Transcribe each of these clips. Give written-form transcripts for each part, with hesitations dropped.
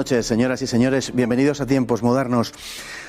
noches, señoras y señores. Bienvenidos a Tiempos Modernos.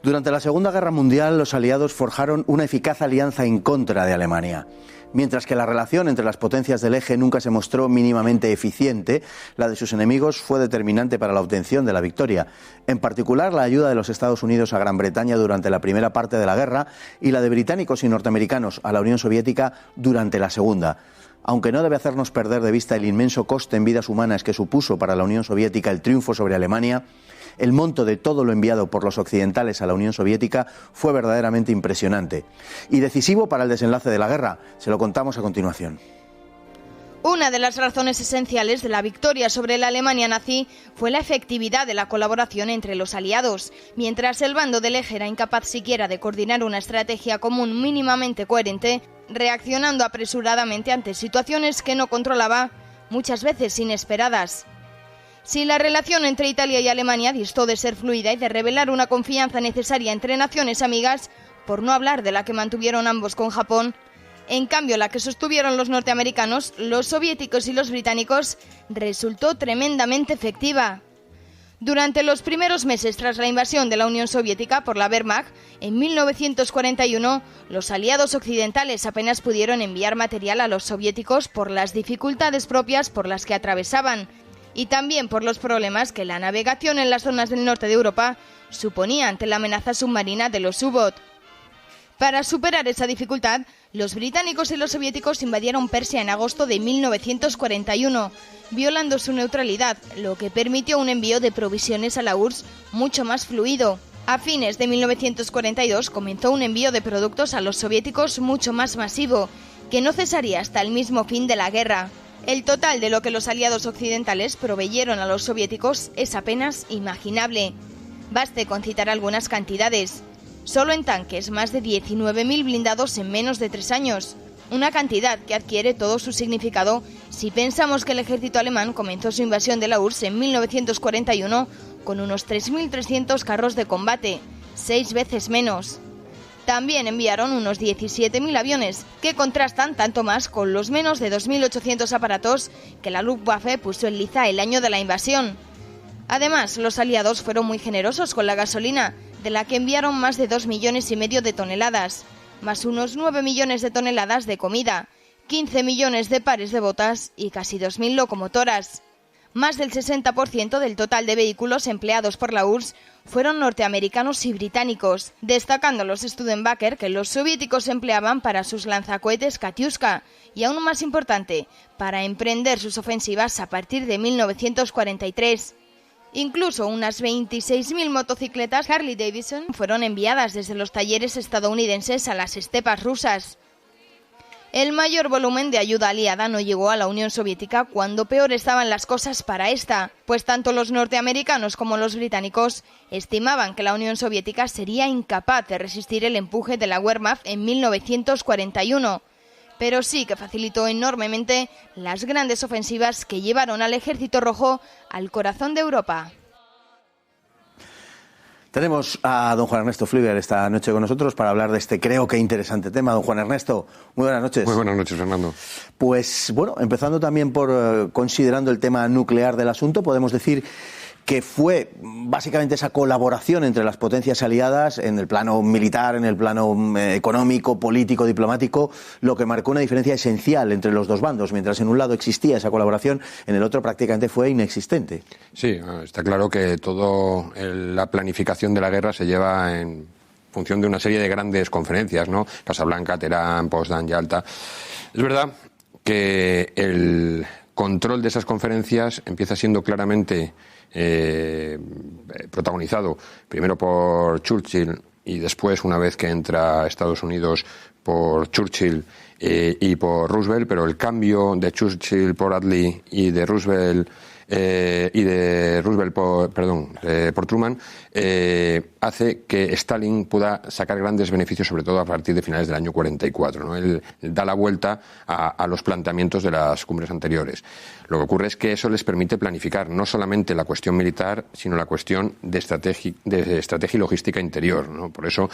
Durante la Segunda Guerra Mundial, los aliados forjaron una eficaz alianza en contra de Alemania. Mientras que la relación entre las potencias del eje nunca se mostró mínimamente eficiente, la de sus enemigos fue determinante para la obtención de la victoria. En particular, la ayuda de los Estados Unidos a Gran Bretaña durante la primera parte de la guerra y la de británicos y norteamericanos a la Unión Soviética durante la segunda. Aunque no debe hacernos perder de vista el inmenso coste en vidas humanas que supuso para la Unión Soviética el triunfo sobre Alemania, el monto de todo lo enviado por los occidentales a la Unión Soviética fue verdaderamente impresionante y decisivo para el desenlace de la guerra. Se lo contamos a continuación. Una de las razones esenciales de la victoria sobre la Alemania nazi fue la efectividad de la colaboración entre los aliados. Mientras el bando del eje era incapaz siquiera de coordinar una estrategia común mínimamente coherente, reaccionando apresuradamente ante situaciones que no controlaba, muchas veces inesperadas. Si la relación entre Italia y Alemania distó de ser fluida y de revelar una confianza necesaria entre naciones amigas, por no hablar de la que mantuvieron ambos con Japón, en cambio la que sostuvieron los norteamericanos, los soviéticos y los británicos, resultó tremendamente efectiva. Durante los primeros meses tras la invasión de la Unión Soviética por la Wehrmacht, en 1941, los aliados occidentales apenas pudieron enviar material a los soviéticos por las dificultades propias por las que atravesaban, y también por los problemas que la navegación en las zonas del norte de Europa suponía ante la amenaza submarina de los U-Boot. Para superar esa dificultad, los británicos y los soviéticos invadieron Persia en agosto de 1941, violando su neutralidad, lo que permitió un envío de provisiones a la URSS mucho más fluido. A fines de 1942 comenzó un envío de productos a los soviéticos mucho más masivo, que no cesaría hasta el mismo fin de la guerra. El total de lo que los aliados occidentales proveyeron a los soviéticos es apenas imaginable. Baste con citar algunas cantidades. Solo en tanques, más de 19.000 blindados en menos de 3 años. Una cantidad que adquiere todo su significado si pensamos que el ejército alemán comenzó su invasión de la URSS en 1941 con unos 3.300 carros de combate, 6 veces menos. También enviaron unos 17.000 aviones, que contrastan tanto más con los menos de 2.800 aparatos que la Luftwaffe puso en liza el año de la invasión. Además, los aliados fueron muy generosos con la gasolina, de la que enviaron más de 2,5 millones de toneladas, más unos 9 millones de toneladas de comida, 15 millones de pares de botas y casi 2.000 locomotoras. Más del 60% del total de vehículos empleados por la URSS fueron norteamericanos y británicos, destacando los Studebaker que los soviéticos empleaban para sus lanzacohetes Katyuska y, aún más importante, para emprender sus ofensivas a partir de 1943. Incluso unas 26.000 motocicletas Harley Davidson fueron enviadas desde los talleres estadounidenses a las estepas rusas. El mayor volumen de ayuda aliada no llegó a la Unión Soviética cuando peor estaban las cosas para esta, pues tanto los norteamericanos como los británicos estimaban que la Unión Soviética sería incapaz de resistir el empuje de la Wehrmacht en 1941, pero sí que facilitó enormemente las grandes ofensivas que llevaron al Ejército Rojo al corazón de Europa. Tenemos a don Juan Ernesto Flügel esta noche con nosotros para hablar de este, creo que interesante tema. Don Juan Ernesto, muy buenas noches. Muy buenas noches, Fernando. Pues bueno, empezando también por considerando el tema nuclear del asunto, podemos decir que fue básicamente esa colaboración entre las potencias aliadas en el plano militar, en el plano económico, político, diplomático, lo que marcó una diferencia esencial entre los dos bandos. Mientras en un lado existía esa colaboración, en el otro prácticamente fue inexistente. Sí, está claro que toda la planificación de la guerra se lleva en función de una serie de grandes conferencias, ¿no? Casablanca, Teherán, Potsdam, Yalta. Es verdad que el control de esas conferencias empieza siendo claramente protagonizado primero por Churchill y después, una vez que entra a Estados Unidos, por Churchill y por Roosevelt, pero el cambio de Churchill por Attlee y de Roosevelt por Truman hace que Stalin pueda sacar grandes beneficios, sobre todo a partir de finales del año 44, ¿no? Él da la vuelta a los planteamientos de las cumbres anteriores. Lo que ocurre es que eso les permite planificar no solamente la cuestión militar, sino la cuestión de estrategia y logística interior, ¿no? Por eso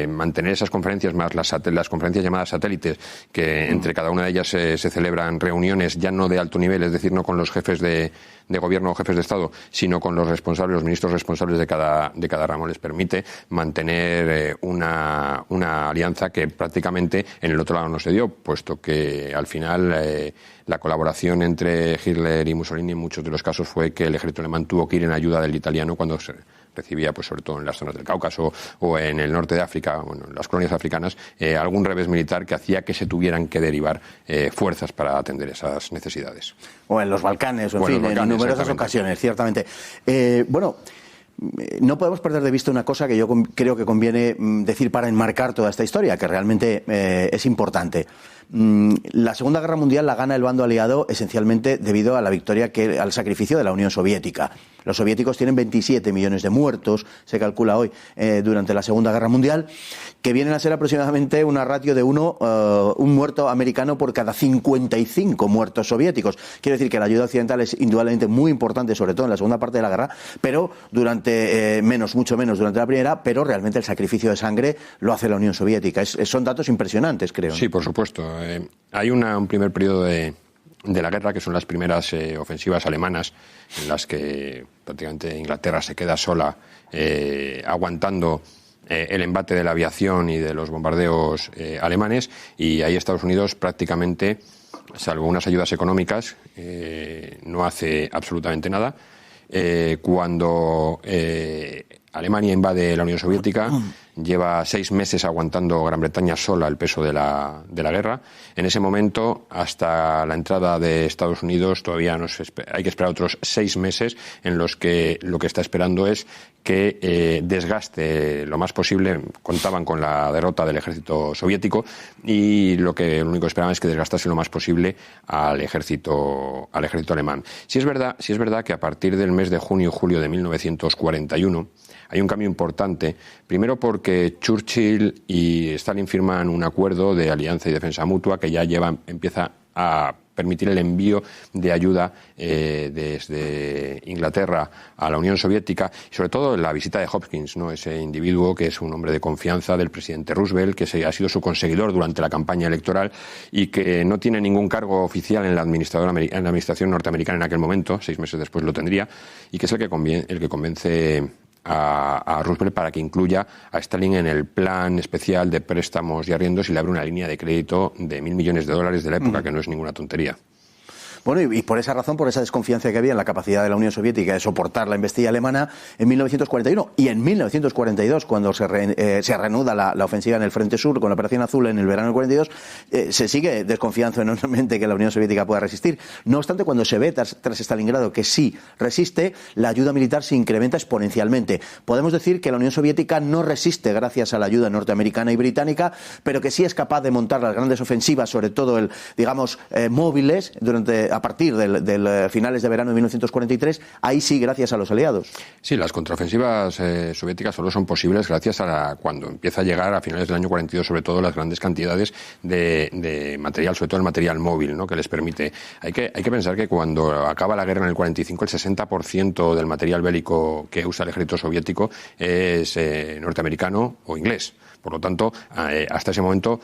mantener esas conferencias más las conferencias llamadas satélites, que entre cada una de ellas se celebran reuniones ya no de alto nivel, es decir, no con los jefes de de gobierno o jefes de Estado, sino con los ministros responsables de cada ramo, les permite mantener una alianza que prácticamente en el otro lado no se dio, puesto que al final la colaboración entre Hitler y Mussolini en muchos de los casos fue que el ejército alemán tuvo que ir en ayuda del italiano cuando se recibía, pues sobre todo en las zonas del Cáucaso o en el norte de África, bueno, en las colonias africanas, algún revés militar que hacía que se tuvieran que derivar fuerzas para atender esas necesidades. O en los Balcanes, en numerosas ocasiones, ciertamente. Bueno, no podemos perder de vista una cosa que yo creo que conviene decir para enmarcar toda esta historia, que realmente es importante. La Segunda Guerra Mundial la gana el bando aliado esencialmente debido a la victoria, al sacrificio de la Unión Soviética. Los soviéticos tienen 27 millones de muertos, se calcula hoy, durante la Segunda Guerra Mundial, que vienen a ser aproximadamente una ratio de un muerto americano por cada 55 muertos soviéticos. Quiero decir que la ayuda occidental es indudablemente muy importante, sobre todo en la segunda parte de la guerra, pero mucho menos durante la primera, pero realmente el sacrificio de sangre lo hace la Unión Soviética. Son datos impresionantes, creo. Sí, por supuesto. Hay un primer periodo de la guerra, que son las primeras ofensivas alemanas, en las que prácticamente Inglaterra se queda sola aguantando el embate de la aviación y de los bombardeos alemanes, y ahí Estados Unidos prácticamente, salvo unas ayudas económicas, no hace absolutamente nada. Cuando Alemania invade la Unión Soviética, lleva 6 meses aguantando Gran Bretaña sola el peso de la guerra. En ese momento, hasta la entrada de Estados Unidos, todavía hay que esperar otros 6 meses en los que lo que está esperando es que desgaste lo más posible. Contaban con la derrota del ejército soviético y lo único que esperaban es que desgastase lo más posible al ejército alemán. Sí es verdad que a partir del mes de junio y julio de 1941 hay un cambio importante, primero porque Churchill y Stalin firman un acuerdo de alianza y defensa mutua que ya empieza a permitir el envío de ayuda desde Inglaterra a la Unión Soviética, y sobre todo la visita de Hopkins, ¿no? Ese individuo que es un hombre de confianza del presidente Roosevelt, que ha sido su conseguidor durante la campaña electoral y que no tiene ningún cargo oficial en la administración norteamericana en aquel momento, 6 meses después lo tendría, y que es el que convence a Roosevelt para que incluya a Stalin en el plan especial de préstamos y arriendos y le abre una línea de crédito de $1.000 millones de la época, que no es ninguna tontería. Bueno, y por esa razón, por esa desconfianza que había en la capacidad de la Unión Soviética de soportar la embestida alemana, en 1941 y en 1942, cuando se reanuda la ofensiva en el Frente Sur con la Operación Azul en el verano del 42, se sigue desconfiando enormemente que la Unión Soviética pueda resistir. No obstante, cuando se ve tras Stalingrado que sí resiste, la ayuda militar se incrementa exponencialmente. Podemos decir que la Unión Soviética no resiste gracias a la ayuda norteamericana y británica, pero que sí es capaz de montar las grandes ofensivas, sobre todo móviles, a partir del finales de verano de 1943, ahí sí gracias a los aliados. Sí, las contraofensivas soviéticas solo son posibles gracias a cuando empieza a llegar a finales del año 42, sobre todo las grandes cantidades de material, sobre todo el material móvil, ¿no? Que les permite. Hay que pensar que cuando acaba la guerra en el 45, el 60% del material bélico que usa el ejército soviético es norteamericano o inglés. Por lo tanto, hasta ese momento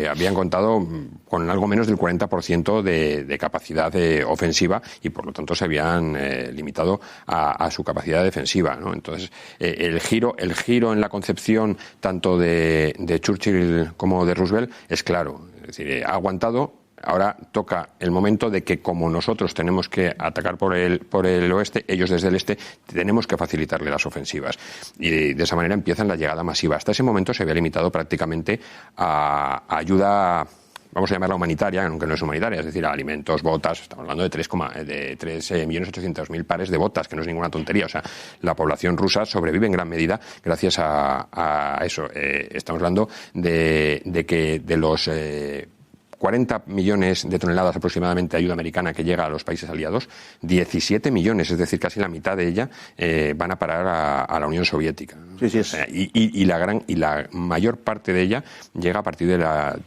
habían contado con algo menos del 40% de capacidad ofensiva y, por lo tanto, se habían limitado a su capacidad defensiva, ¿no? Entonces, el giro en la concepción tanto de Churchill como de Roosevelt es claro. Es decir, ha aguantado. Ahora toca el momento de que, como nosotros tenemos que atacar por el oeste, ellos desde el este tenemos que facilitarle las ofensivas. Y de esa manera empiezan la llegada masiva. Hasta ese momento se había limitado prácticamente a ayuda, vamos a llamarla humanitaria, aunque no es humanitaria, es decir, a alimentos, botas. Estamos hablando de 3.800.000 pares de botas, que no es ninguna tontería. O sea, la población rusa sobrevive en gran medida gracias a eso. Estamos hablando de que de los 40 millones de toneladas aproximadamente de ayuda americana que llega a los países aliados, 17 millones, es decir, casi la mitad de ella, van a parar a la Unión Soviética. Sí, y la mayor parte de ella llega a partir de la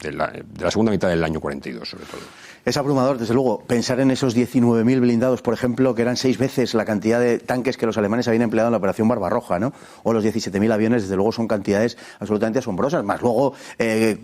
segunda mitad del año 42, sobre todo. Es abrumador, desde luego, pensar en esos 19.000 blindados, por ejemplo, que eran 6 veces la cantidad de tanques que los alemanes habían empleado en la Operación Barbarroja, ¿no? O los 17.000 aviones, desde luego, son cantidades absolutamente asombrosas. Más luego,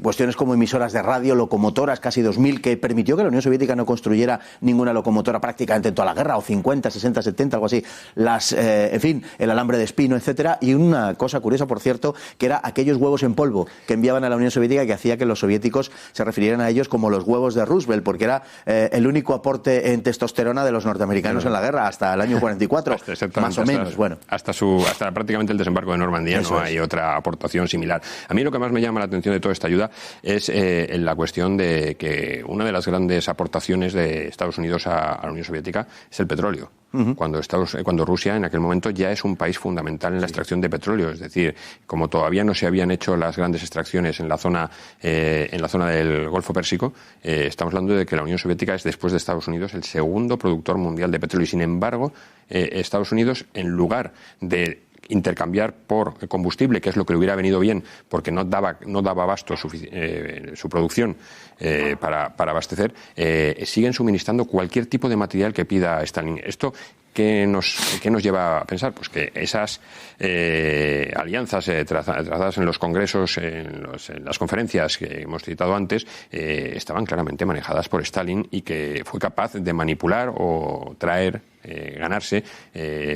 cuestiones como emisoras de radio, locomotoras, casi 2.000, que permitió que la Unión Soviética no construyera ninguna locomotora prácticamente en toda la guerra, o 50, 60, 70, algo así. En fin, el alambre de espino, etcétera. Y una cosa curiosa, por cierto, que era aquellos huevos en polvo que enviaban a la Unión Soviética, que hacía que los soviéticos se refirieran a ellos como los huevos de Roosevelt, porque era el único aporte en testosterona de los norteamericanos en la guerra hasta el año 44, más o menos. Hasta prácticamente el desembarco de Normandía. Eso no hay otra aportación similar. A mí lo que más me llama la atención de toda esta ayuda es la cuestión de que una de las grandes aportaciones de Estados Unidos a la Unión Soviética es el petróleo. Cuando Rusia en aquel momento ya es un país fundamental en la extracción de petróleo, es decir, como todavía no se habían hecho las grandes extracciones en la zona del Golfo Pérsico, estamos hablando de que la Unión Soviética es, después de Estados Unidos, el segundo productor mundial de petróleo, y sin embargo Estados Unidos, en lugar de intercambiar por combustible, que es lo que le hubiera venido bien, porque no daba abasto su producción para abastecer, siguen suministrando cualquier tipo de material que pida Stalin. Esto ¿qué nos lleva a pensar? Pues que esas alianzas trazadas en los congresos, en las conferencias que hemos citado antes, estaban claramente manejadas por Stalin, y que fue capaz de manipular o ganarse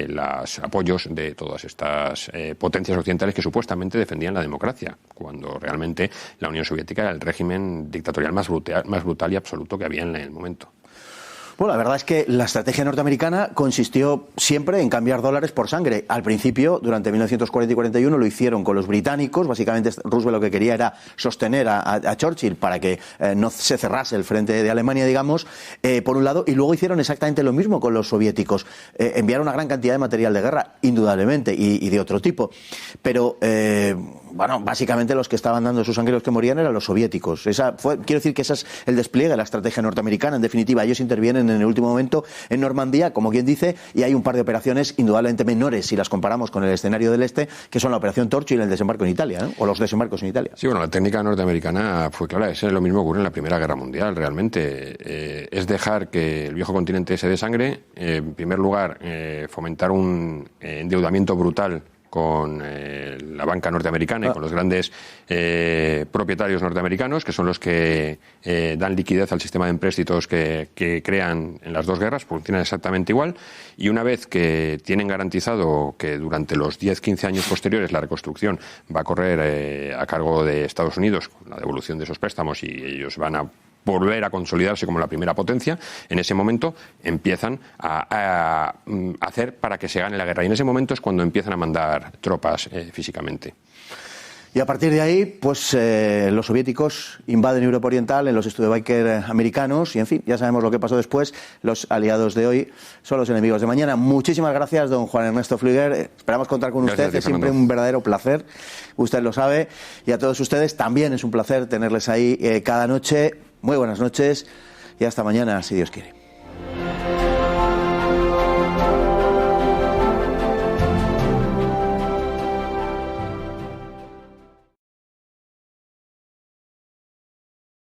los apoyos de todas estas potencias occidentales que supuestamente defendían la democracia, cuando realmente la Unión Soviética era el régimen dictatorial más brutal y absoluto que había en el momento. Bueno, la verdad es que la estrategia norteamericana consistió siempre en cambiar dólares por sangre. Al principio, durante 1940 y 41, lo hicieron con los británicos. Básicamente, Roosevelt lo que quería era sostener a Churchill para que no se cerrase el frente de Alemania, digamos, por un lado. Y luego hicieron exactamente lo mismo con los soviéticos. Enviaron una gran cantidad de material de guerra, indudablemente, y de otro tipo. Pero, básicamente los que estaban dando su sangre y los que morían eran los soviéticos. Quiero decir que ese es el despliegue de la estrategia norteamericana. En definitiva, ellos intervienen en el último momento en Normandía, como quien dice, y hay un par de operaciones indudablemente menores si las comparamos con el escenario del este, que son la Operación Torch y el desembarco en Italia, ¿no? O los desembarcos en Italia. Sí, la técnica norteamericana fue clara. Es lo mismo que ocurre en la Primera Guerra Mundial, realmente. Es dejar que el viejo continente se dé sangre, en primer lugar, fomentar un endeudamiento brutal con la banca norteamericana y con los grandes propietarios norteamericanos, que son los que dan liquidez al sistema de empréstitos que crean en las dos guerras. Funcionan exactamente igual, y una vez que tienen garantizado que durante los 10-15 años posteriores la reconstrucción va a correr a cargo de Estados Unidos, con la devolución de esos préstamos, y ellos van a volver a consolidarse como la primera potencia, en ese momento empiezan a hacer para que se gane la guerra, y en ese momento es cuando empiezan a mandar tropas físicamente. Y a partir de ahí, pues los soviéticos invaden Europa Oriental en los Studebaker americanos, y en fin, ya sabemos lo que pasó después. Los aliados de hoy son los enemigos de mañana. Muchísimas gracias, don Juan Ernesto Flügger. Esperamos contar con usted, es siempre un verdadero placer, usted lo sabe, y a todos ustedes también es un placer tenerles ahí cada noche. Muy buenas noches y hasta mañana, si Dios quiere.